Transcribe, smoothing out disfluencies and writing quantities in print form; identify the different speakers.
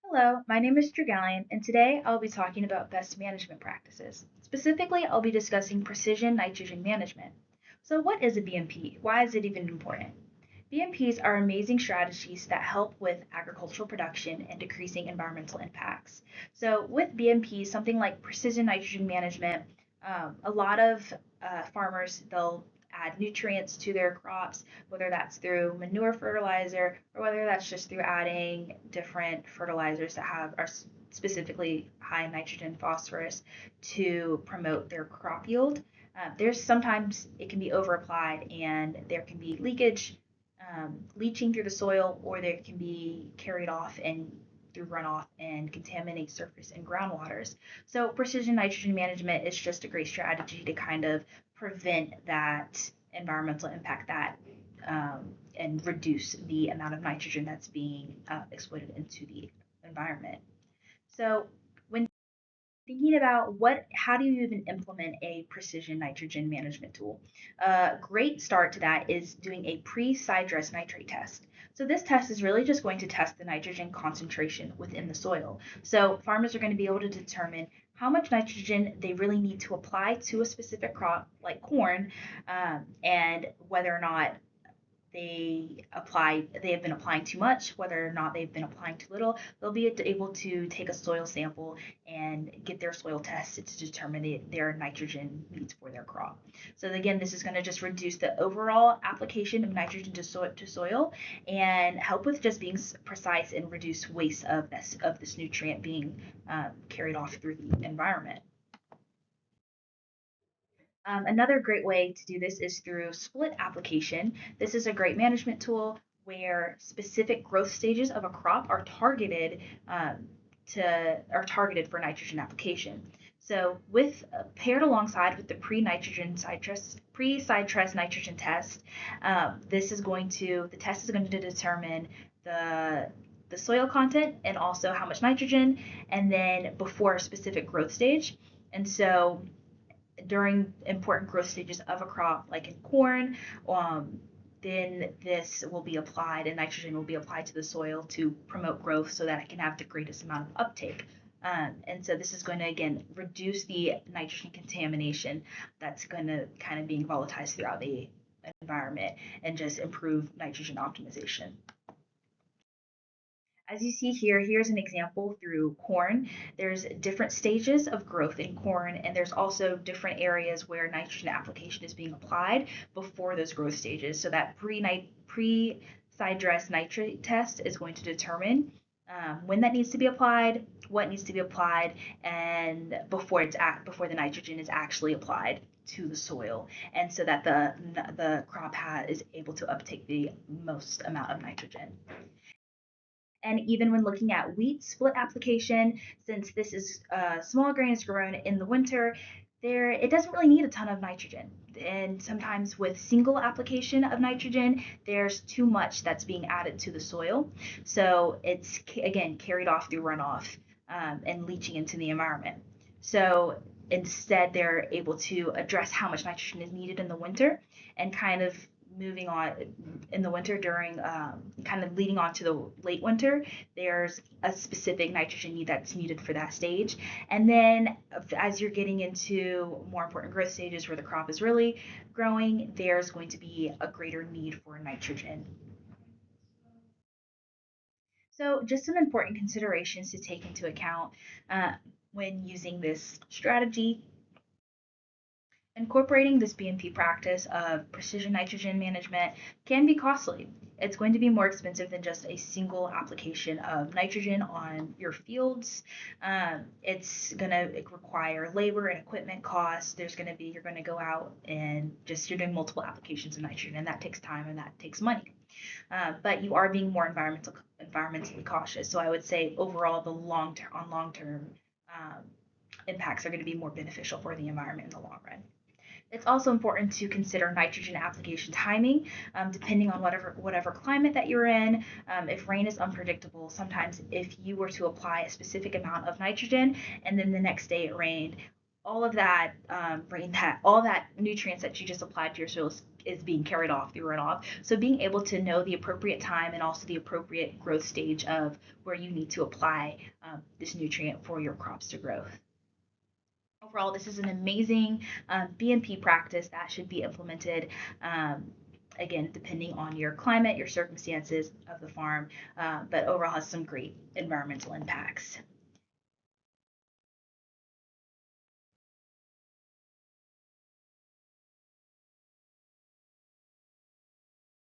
Speaker 1: Hello, my name is Dragalion, and today I'll be talking about best management practices. Specifically, I'll be discussing precision nitrogen management. So, what is a BMP? Why is it even important? BMPs are amazing strategies that help with agricultural production and decreasing environmental impacts. So, with BMPs, something like precision nitrogen management, a lot of farmers they'll add nutrients to their crops, whether that's through manure fertilizer or whether that's just through adding different fertilizers that are specifically high in nitrogen, phosphorus to promote their crop yield. There's sometimes it can be over applied and there can be leakage, leaching through the soil, or they can be carried off and through runoff and contaminate surface and groundwaters. So precision nitrogen management is just a great strategy to kind of prevent that environmental impact and reduce the amount of nitrogen that's being exploited into the environment. So when thinking about how do you even implement a precision nitrogen management tool? A great start to that is doing a pre-sidedress nitrate test. So this test is really just going to test the nitrogen concentration within the soil. So farmers are going to be able to determine how much nitrogen they really need to apply to a specific crop like corn, and whether or not they have been applying too much, whether or not they've been applying too little. They'll be able to take a soil sample and get their soil tested to determine their nitrogen needs for their crop. So again, this is going to just reduce the overall application of nitrogen to soil and help with just being precise and reduce waste of this nutrient being carried off through the environment. Another great way to do this is through split application. This is a great management tool where specific growth stages of a crop are targeted for nitrogen application. So, with paired alongside with the pre-sidedress nitrogen test, the test is going to determine the the soil content and also how much nitrogen, and then before a specific growth stage. And so during important growth stages of a crop, like in corn, then this will be applied and nitrogen will be applied to the soil to promote growth so that it can have the greatest amount of uptake. And so this is going to again reduce the nitrogen contamination that's going to kind of being volatilized throughout the environment and just improve nitrogen optimization. As you see here, here's an example through corn. There's different stages of growth in corn, and there's also different areas where nitrogen application is being applied before those growth stages. So that pre-sidedress nitrate test is going to determine when that needs to be applied, what needs to be applied, and before the nitrogen is actually applied to the soil, and so that the crop is able to uptake the most amount of nitrogen. And even when looking at wheat split application, since this is small grains grown in the winter, it doesn't really need a ton of nitrogen. And sometimes with single application of nitrogen, there's too much that's being added to the soil. So it's again carried off through runoff, and leaching into the environment. So instead, they're able to address how much nitrogen is needed in the winter and kind of moving on in the winter during kind of leading on to the late winter. There's a specific nitrogen need that's needed for that stage, and then as you're getting into more important growth stages where the crop is really growing, there's going to be a greater need for nitrogen. So just some important considerations to take into account uh, when using this strategy. Incorporating this BMP practice of precision nitrogen management can be costly. It's going to be more expensive than just a single application of nitrogen on your fields. It's going to require labor and equipment costs. You're going to go out and you're doing multiple applications of nitrogen, and that takes time and that takes money. But you are being more environmentally cautious. So I would say overall, long term impacts are going to be more beneficial for the environment in the long run. It's also important to consider nitrogen application timing, depending on whatever climate that you're in. If rain is unpredictable, sometimes if you were to apply a specific amount of nitrogen and then the next day it rained, all of that nutrients that you just applied to your soil is being carried off through runoff. So being able to know the appropriate time and also the appropriate growth stage of where you need to apply this nutrient for your crops to grow. Overall, this is an amazing BMP practice that should be implemented, again, depending on your climate, your circumstances of the farm, but overall has some great environmental impacts.